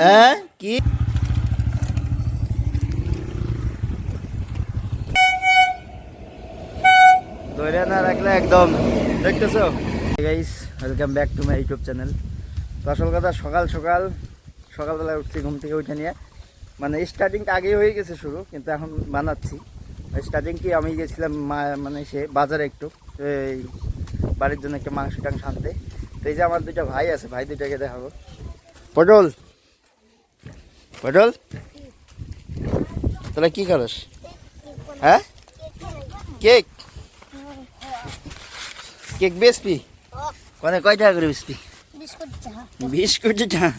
হ্যাঁ কি ধরে না রাখলে একদম দেখতেছো guys, welcome back to my YouTube channel. তো আসল কথা সকালবেলা উঠছি ঘুম থেকে উঠে নিয়ে, মানে স্টার্টিংটা আগেই হয়ে গেছে শুরু, কিন্তু এখন বানাচ্ছি। স্টার্টিং কি আমি গেছিলাম মানে সে বাজারে একটু এই বাড়ির জন্য একটা মাংস টাংস আনতে। তো এই যে আমার দুইটা ভাই আছে, ভাই দুইটাকে দেখাবো। পটল পটল তোরা কি করস? হ্যাঁ কেক কেক বেচবি? মানে কয় টাকা করে বেচবি? 20 কোটি টাকা।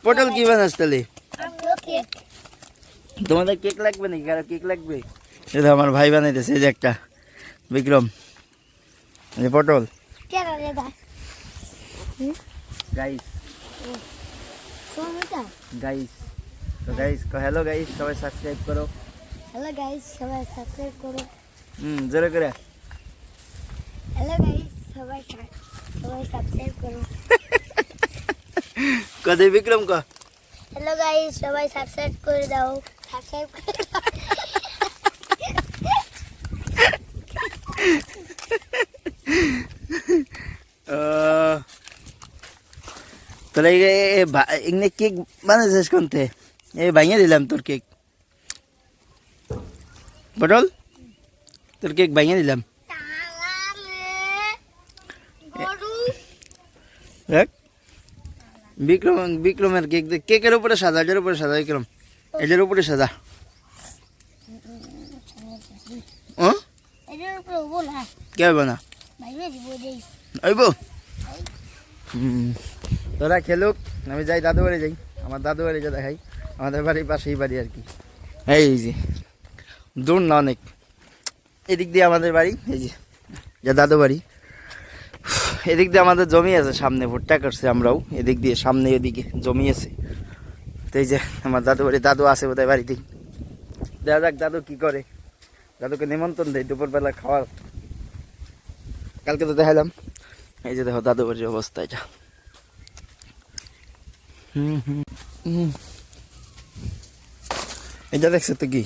পটল কি বানাস তাহলে? তোমাদের কেক লাগবে নাকি? কারো কেক লাগবে? এটা আমার ভাই বানাইতেছে, এই যে একটা বিক্রম, এই পটল। গাইস গাইস তো গাইস হ্যালো গাইস, সবাই সাবস্ক্রাইব করো। হ্যালো গাইস, সবাই সাবস্ক্রাইব করো। জোরে করে হ্যালো গাইস, সবাই সাবস্ক্রাইব করো। কদে বিক্রম ক হ্যালো গাইস, সবাই সাবস্ক্রাইব করে দাও। সাবস্ক্রাইব করে দাও। তাহলে এমনি কেক বানাইছিস কোনতে? এই ভাঙিয়ে দিলাম তোর কেক। পটল তোর কেক ভাঙিয়ে দিলাম। দেখ বিক্রমের কেক, কেকের উপরে সাজা, এটার উপরে সাজা বিক্রম, এটার উপরে সাজা। কে হইব না? হইব। তোরা খেলুক, আমি যাই দাদু বাড়ি যাই। আমার দাদু বাড়ি যা দেখাই, আমাদের বাড়ির পাশেই বাড়ি আর কি। এই যে দূর না অনেক, এদিক দিয়ে আমাদের বাড়ি, এই যে যা দাদু বাড়ি। এদিক দিয়ে আমাদের জমি আছে, সামনে ভুট্টা করছে আমরাও, এদিক দিয়ে সামনে এদিকে জমি আছে। তো এই যে আমার দাদু বাড়ি, দাদু আছে বোধহয় বাড়িতেই। দেখা যাক দাদু কি করে। দাদুকে নিমন্ত্রণ দেয় দুপুরবেলা খাওয়ার। কালকে তো দেখালাম। এই যে দেখো দাদু বাড়ির অবস্থা এটা। এটা দেখছো তো কি?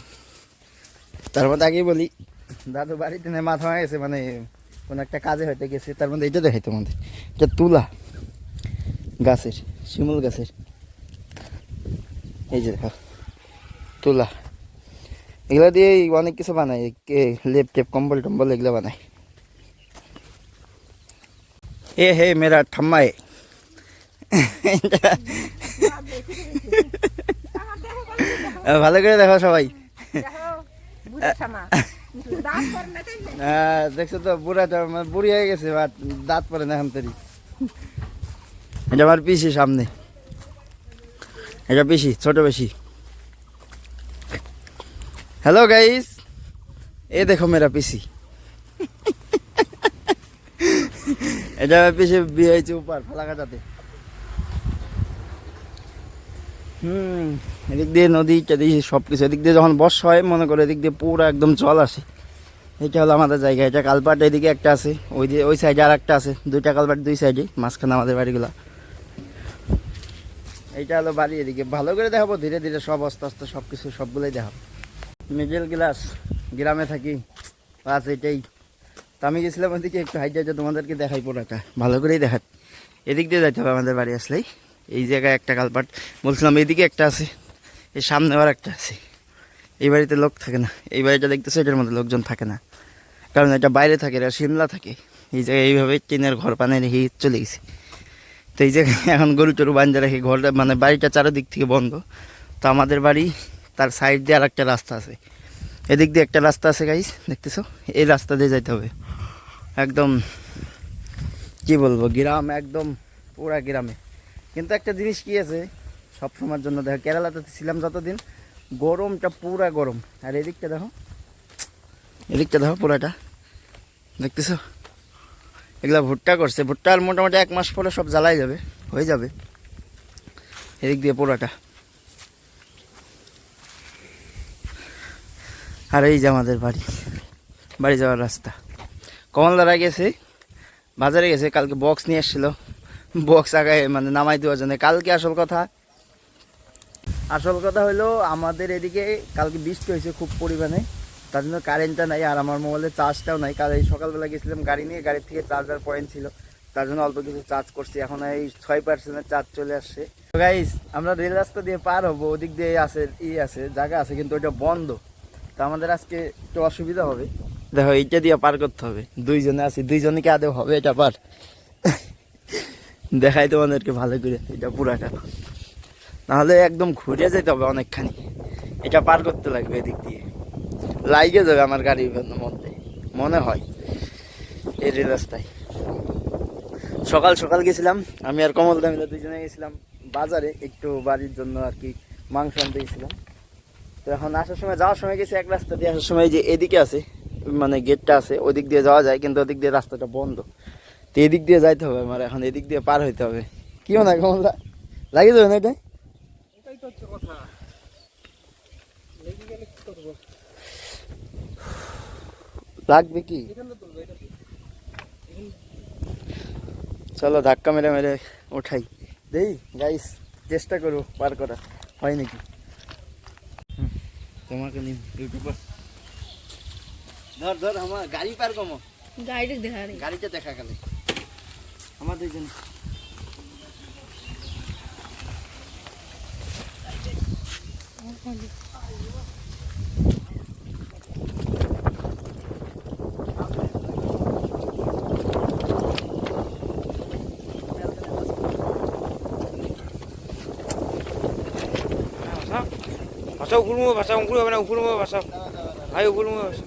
তার মধ্যে আগেই বলি, দাদু বাড়িতে মাথা হয়ে গেছে, মানে কোনো একটা কাজে হয়তো গেছে। তার মধ্যে এটা দেখাই তোমাদের, এটা তুলা গাছের, শিমুল গাছের। এই যে দেখো তুলা, এগুলা দিয়ে অনেক কিছু বানায়, লেপ টেপ কম্বল টম্বল এগুলো বানায়। এ হে মেরা ঠাম্মায়। ভালো করে দেখো সবাই। দেখছো তো বুড়াটা, বুড়ি হয়ে গেছে, দাঁত পরে না এখন তৈরি। এটা আমার পিসি সামনে, এটা পিসি ছোট বেশি। হ্যালো গাইস, এ দেখো মেরা পিসি। এটা পিসি বিয়ে হয়েছে উপর ফালাকাটাতে। এদিক দিয়ে নদী টদি সবকিছু, এদিক দিয়ে যখন বর্ষা হয় মনে করো এদিক দিয়ে পুরো একদম জল আসে। এটা হলো আমাদের জায়গা। এটা কালপাট এদিকে একটা আছে, ওই সাইডে আর একটা আছে, দুইটা কালপাট দুই সাইডে, মাঝখানে আমাদের বাড়িগুলা। এইটা হলো বাড়ি। এদিকে ভালো করে দেখাবো, ধীরে ধীরে সব আস্তে আস্তে সবকিছু সবগুলোই দেখাবো। মিডল ক্লাস, গ্রামে থাকি, বাস এটাই। তো আমি গেছিলাম ওদিকে একটু হাইট যাইতে, তোমাদেরকে দেখাই পুরোটা ভালো করেই দেখাত। এদিক দিয়ে যাইতে হবে আমাদের বাড়ি আসলেই। এই জায়গায় একটা কালপাট বলছিলাম, এইদিকে একটা আছে, এই সামনে আবার একটা আছে। এই বাড়িতে লোক থাকে না, এই বাড়িটা দেখতেছে এটার মধ্যে লোকজন থাকে না, কারণ এটা বাইরে থাকে, এটা শিমলা থাকে। এই জায়গায় এইভাবে টিনের ঘর বানিয়ে রেখে চলে গেছে। তো এই জায়গায় এখন গরু টরু বান্ধে রেখে ঘরটা, মানে বাড়িটা চারিদিক থেকে বন্ধ। তো আমাদের বাড়ি তার সাইড দিয়ে আর একটা রাস্তা আছে, এদিক দিয়ে একটা রাস্তা আছে গাইস, দেখতেছো? এই রাস্তা দিয়ে যাইতে হবে একদম, কি বলবো, গ্রাম একদম পুরা গ্রামে। কিন্তু একটা জিনিস কি আছে, সবসময়ের জন্য দেখো, কেরালাতে ছিলাম যতদিন, গরমটা পুরা গরম। আর এদিকটা দেখো, এদিকটা দেখো পুরাটা, দেখতেছো? এগুলা ভুট্টা করছে, ভুট্টা আর মোটামুটি 1 মাস পরে সব জ্বালাই যাবে, হয়ে যাবে। এদিক দিয়ে পুরাটা। আর এই যে আমাদের বাড়ি যাওয়ার রাস্তা। কমলদারা গেছে বাজারে, গেছে কালকে বক্স নিয়ে এসেছিল, বক্স আগায় মানে নামাই দেওয়ার জন্য। কালকে আসল কথা আসল কথা হলো আমাদের এদিকে কালকে বৃষ্টি হয়েছে খুব পরিমাণে, তার জন্য কারেন্টটা নাই আর আমার মোবাইলে চার্জটাও নাই। কাল এই সকালবেলা গেছিলাম গাড়ি নিয়ে, গাড়ির থেকে চার্জার পয়েন্ট ছিল, তার জন্য অল্প কিছু চার্জ করছি। এখন এই 6% চার্জ চলে আসছে। তো গাইস আমরা রেল রাস্তা দিয়ে পার হবো, ওদিক দিয়ে আছে আছে জায়গা আছে, কিন্তু ওইটা বন্ধ। তো আমাদের আজকে একটু অসুবিধা হবে। দেখো এইটা দিয়ে পার করতে হবে, দুইজনে আছি, দুইজনে কি আদৌ হবে এটা পার? দেখাই তোমাদেরকে ভালো করে এটা পুরাটা, নাহলে একদম ঘুরে যেতে হবে অনেকখানি। এটা পার করতে লাগবে এদিক দিয়ে, লাইগে যাবে আমার গাড়ির মধ্যে মনে হয় এই রেল রাস্তায়। সকাল সকাল গেছিলাম আমি আর কমল দা মিলে, দুজনে গেছিলাম বাজারে একটু বাড়ির জন্য আর কি, মাংস আনতে গেছিলাম। তো এখন আসার সময়, যাওয়ার সময় গেছি এক রাস্তা দিয়ে, আসার সময় যে এদিকে আছে মানে গেটটা আছে, ওদিক দিয়ে যাওয়া যায়, কিন্তু ওদিক দিয়ে রাস্তাটা বন্ধ। তো এদিক দিয়ে যাইতে হবে আমার, এখন এদিক দিয়ে পার হইতে হবে। কি মনে হয় কমল দা, লাগিয়ে যাবে না এটা? লাগবে কি? চলো ধাক্কা মেরে মেরে ওঠাই দেই গাইস, চেষ্টা করো পার করা, হয় নাকি? তোমাকে নিন ইউটিউবার, ধর ধর আমার গাড়ি পার কমো, গাড়িটা দেখা গেলে আমার দুইজন। ভাষা উপর ভাষা অঙ্কুর হবে না, উপর ভাষা ভাই উপর ভাষা।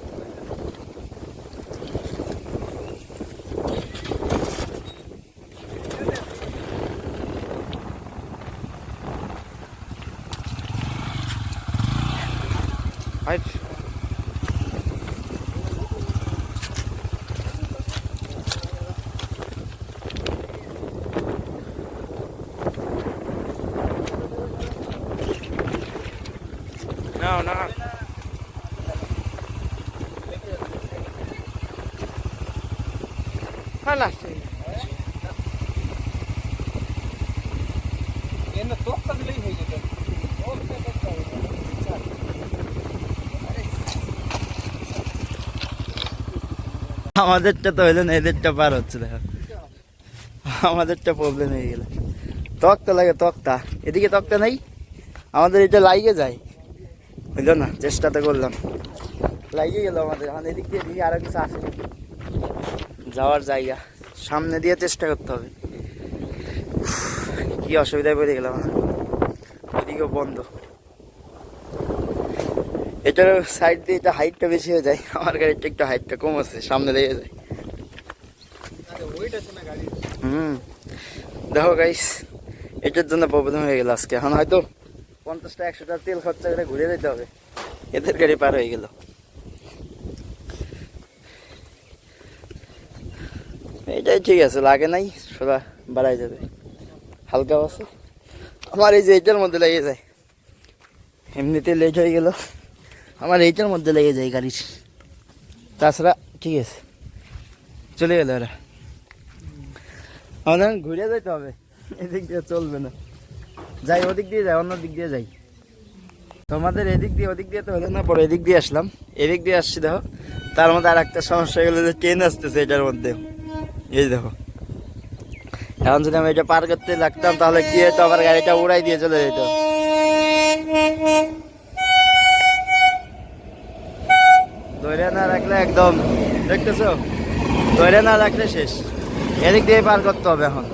No, no. Halas. এনে তোকটা দিলেই হয়ে যেত। আমাদেরটা তো হইলো না, এদেরটা পার হচ্ছে দেখো, আমাদেরটা প্রবলেম হয়ে গেল। তক্তা লাগে তক্তা, এদিকে তক্তা নাই, আমাদের এটা লাইগে যায়, হইলো না, চেষ্টা তো করলাম, লাইগে গেল আমাদের। এখন এদিক দিয়ে দিকে আরো কিছু আসে নাকি যাওয়ার জায়গা, সামনে দিয়ে চেষ্টা করতে হবে। কি অসুবিধায় পড়ে গেলাম, ওদিকেও বন্ধ। এটার সাইড দিয়ে এটা হাইটটা বেশি হয়ে যায়, আমার গাড়িটা একটু হাইটটা কম আছে, সামনে লেগে যায়। দেখো গাইস, এটার জন্য প্রবলেম হয়ে গেল আজকে। এখন হয়তো 50-100 তেল খরচা করে ঘুরে যেতে হবে, এদের গাড়ি পার হয়ে গেল। এটাই ঠিক আছে, লাগে নাই, সোজা বাড়াই যাবে, হালকা আছে। আমার এই যে এইটার মধ্যে লেগে যায়, এমনিতে লেট হয়ে গেল, আমার এইটার মধ্যে লেগে যায় গাড়ির। তাছাড়া ঠিক আছে, চলে গেল ওরা। আমাদের ঘুরে যেতে হবে, এদিক দিয়ে চলবে না, যাই ওদিক দিয়ে যাই, অন্য দিক দিয়ে যাই। তোমাদের এদিক দিয়ে ওদিক দিয়ে তো হলো না, পরে এদিক দিয়ে আসলাম, এদিক দিয়ে আসছি। দেখো তার মধ্যে আর একটা সমস্যা হয়ে গেলো যে ট্রেন আসতেছে এটার মধ্যে, এই দেখো। এখন যদি আমি এটা পার করতে লাগতাম তাহলে কি হতো, আবার গাড়িটা উড়াই দিয়ে চলে যেত। ধরে না রাখলে একদম, দেখতেছো, ধরে না রাখলে শেষ। এদিক দিয়ে পার করতে হবে, এখন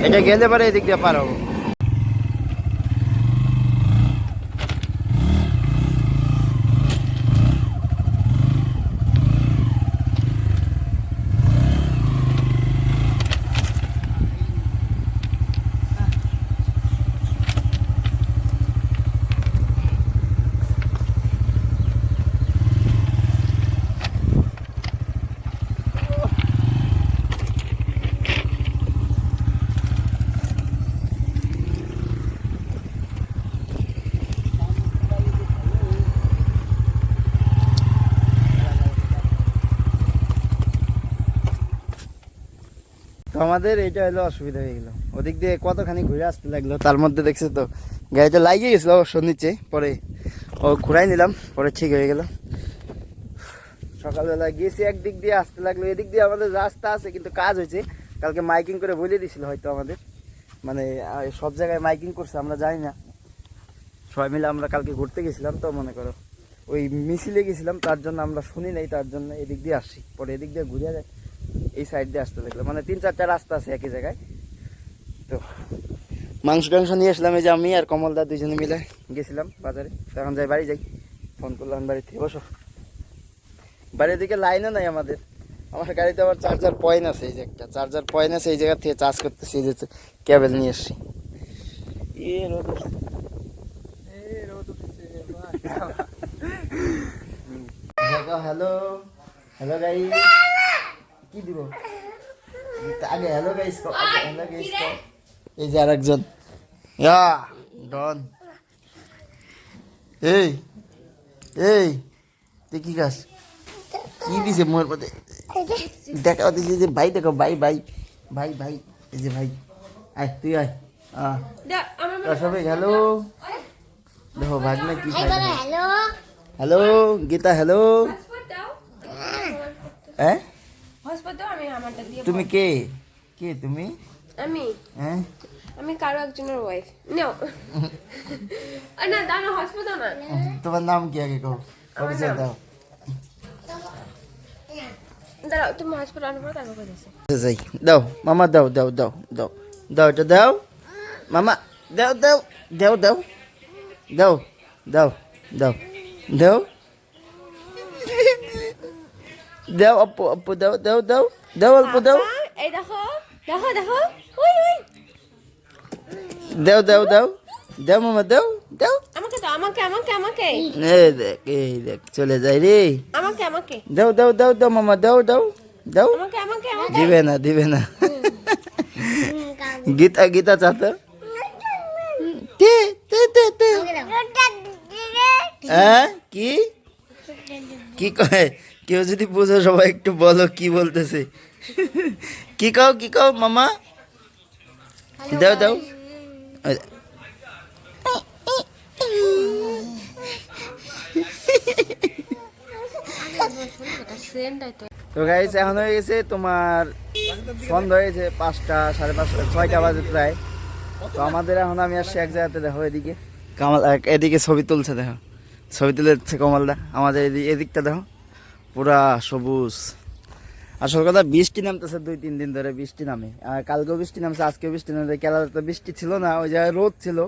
এটা গেলে পরে এদিক দিয়ে পার হবো। তো আমাদের এটা হলো অসুবিধা হয়ে গেল, ওদিক দিয়ে কতখানি ঘুরে আসতে লাগলো, তার মধ্যে দেখছে তো গাড়িটা লাগিয়ে গেছিলো অবশ্য নিচে, পরে ও ঘুরাই নিলাম, পরে ঠিক হয়ে গেল। সকালবেলা গিয়েছি একদিক দিয়ে, আসতে লাগলো এদিক দিয়ে আমাদের রাস্তা আছে, কিন্তু কাজ হয়েছে কালকে মাইকিং করে বলে দিছিল হয়তো আমাদের, মানে সব জায়গায় মাইকিং করছে আমরা জানি না। সবাই মিলে আমরা কালকে ঘুরতে গেছিলাম তো, মনে করো ওই মিছিলে গেছিলাম, তার জন্য আমরা শুনি নাই, তার জন্য এদিক দিয়ে আসছি। পরে এদিক দিয়ে ঘুরে যায় এই সাইড দিয়ে আসতে লাগলো, মানে 3-4টা রাস্তা আছে একই জায়গায়। তো মাংস টাংস নিয়ে আসলাম, এই যে আমি আর কমলদা দুজনে মিলে গেছিলাম বাজারে। এখন যাই বাড়ি যাই, ফোন করলাম বাড়ি থেকে। বসো, বাড়ির দিকে লাইনও নাই আমাদের, আমার গাড়িতে আবার চার্জার পয়েন্ট আছে, এই যে একটা চার্জার পয়েন্ট আছে, এই জায়গা থেকে চার্জ করতেছি, এই যে কেবল নিয়ে এসছি। হ্যালো হ্যালো গাইস, কি দিব আগে? Hello guys, hello guys. এই যে আরেকজন ডন। এই এই তুই কি গাছ কি দিছে মোর মধ্যে? দেখাও দিছে যে ভাই, দেখো ভাই ভাই ভাই ভাই, এই যে ভাই, আয় তুই আয়। সবাই হ্যালো, দেখো ভাগ না কি খাই। Hello hello Gita, hello. হ্যাঁ তুমি কে? কে তুমি? আমি হ্যাঁ আমি কারো একজনের ওয়াইফ। নাও না, দাও না, হসপিটাল না। তোমার নাম কি আগে কও, পরিচয় দাও। দাঁড়াও, তুমি হসপিটাল আনবো তারপর কইতেছি। যাই, দাও মামা, দাও দাও দাও দাও দাও, এটা দাও মামা, দাও দাও দাও দাও দাও দাও দাও দাও দাও, অপ্পু অপ্পু দাও দাও দাও দাও, অল্প দাও এই দেখো দেখো দেখো, ওই ওই দাও দাও দাও দাও মামা, দাও দাও। আমাকে দাও, আমাকে আমাকে আমাকে এই দেখ চলে যায় রে। আমাকে আমাকে দাও দাও দাও দাও মামা, দাও দাও দাও। আমাকে আমাকে আমাকে দিবে না দিবে না। গীতা গীতা চাতো হ্যাঁ, কি কি কয়? কেউ যদি বুঝো সবাই একটু বলো কি বলতেছে। কি কও কি কও মামা? দাও দাও। তো গাইস এখন হয়ে গেছে তোমার সন্ধ্যা হয়েছে 5টা 5:30 6টা বাজে প্রায়। তো আমাদের এখন আমি আসছি এক জায়গাতে, দেখো এদিকে কামাল এদিকে ছবি তুলছে, দেখো ছবি তুলে দিচ্ছে কমলদা। আমাদের এদিকটা দেখো পুরা সবুজ। আসল কথা বৃষ্টি নামতেছে 2-3 দিন ধরে, বৃষ্টি নামে। আর কালকেও বৃষ্টি নামছে, আজকেও বৃষ্টি নামছে। কেলাতে বৃষ্টি ছিল না, ওই জায়গায় রোদ ছিল।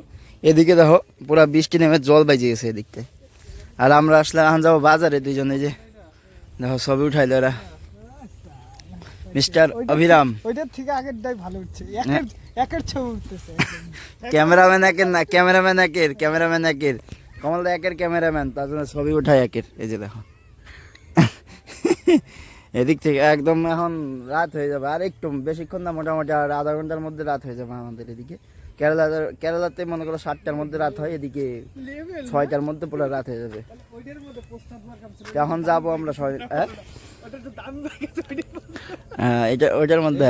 এদিকে দেখো পুরা বৃষ্টি নেমে জল বাইজে গেছে এদিকটায়। আর আমরা আসলে এখন যাবো বাজারে দুইজনে, যে দেখো ছবি উঠাইলো ওরা। মিস্টার অভিরাম, ওইটার থেকে আগেরটাই ভালো হচ্ছে, একের ছবি উঠতেছে। ক্যামেরাম্যান একের না, ক্যামেরাম্যান একের কমলদা একের ক্যামেরাম্যান, তার জন্য ছবি উঠায় একের। এই যে দেখো এদিক থেকে একদম এখন রাত হয়ে যাবে, আর একটু বেশিক্ষণ না, মোটামুটি আর আধা ঘন্টার মধ্যে রাত হয়ে যাবে আমাদের এদিকে। কেরালাতে মনে করো 7টার মধ্যে রাত হয়, এদিকে 6টার মধ্যে পুরো রাত হয়ে যাবে। এখন যাবো আমরা সবাই। হ্যাঁ এটা ওইটার মধ্যে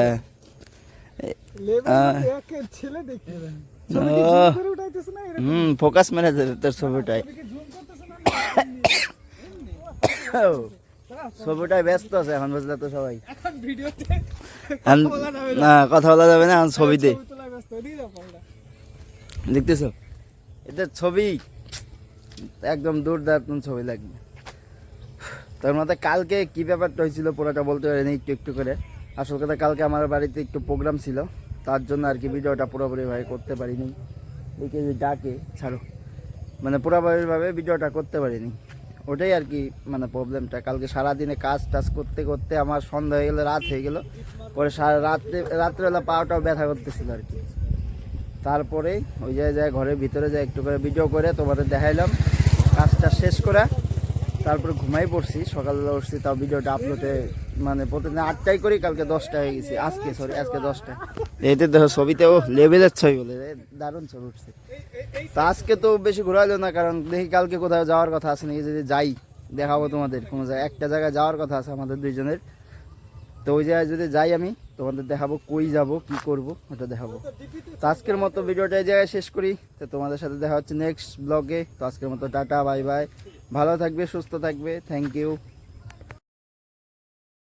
ফোকাস মেরে তোর ছবিটাই, ছবিটাই ব্যস্ত আছে এখন, বুঝলে তো সবাই। না কথা বলা যাবে না এখন, ছবিতে দেখতেছো এদের ছবি একদম দুর্দান্ত ছবি লাগবে। তার মধ্যে কালকে কি ব্যাপারটা হয়েছিল পুরোটা বলতে পারিনি, একটু একটু করে। আসল কথা কালকে আমার বাড়িতে একটু প্রোগ্রাম ছিল, তার জন্য আর কি ভিডিওটা পুরোপুরিভাবে করতে পারিনি। দেখে যে ডাকে ছাড়ো, মানে পুরোপুরিভাবে ভিডিওটা করতে পারিনি, ওটাই আর কি মানে প্রবলেমটা। কালকে সারাদিনে কাজ টাজ করতে করতে আমার সন্ধ্যা হয়ে গেলো, রাত হয়ে গেলো। পরে রাত্রেবেলা পাওয়াটাও ব্যথা করতেছিল আর কি। তারপরে ওই জায়গায় ঘরের ভিতরে যায় একটু করে ভিডিও করে তোমাদের দেখাইলাম, কাজটা শেষ করে তারপরে ঘুমাই পড়ছি। সকালবেলা উঠছি, তাও ভিডিওটা আপলোডে মানে প্রতিদিন 8টায় করি, কালকে 10টা হয়ে গেছি, আজকে 10টা। এতে দেখো ছবিতেও লেভেলের ছবি বলে, দারুণ ছবি উঠছে। তা আজকে তো বেশি ঘোরাইলো না, কারণ দেখি কালকে কোথাও যাওয়ার কথা আছে নাকি, যদি যাই দেখাবো তোমাদের কোনো জায়গায়। একটা জায়গায় যাওয়ার কথা আছে আমাদের দুইজনের, তো ওই জায়গায় যদি যাই আমি তোমাদের দেখাবো কই যাব কি করব ওটা দেখাবো। তো আজকের মতো ভিডিওটা এই জায়গায় শেষ করি। তো তোমাদের সাথে দেখা হচ্ছে নেক্সট ব্লগে। তো আজকের মতো টাটা বাই বাই, ভালো থাকবে সুস্থ থাকবে, থ্যাংক ইউ।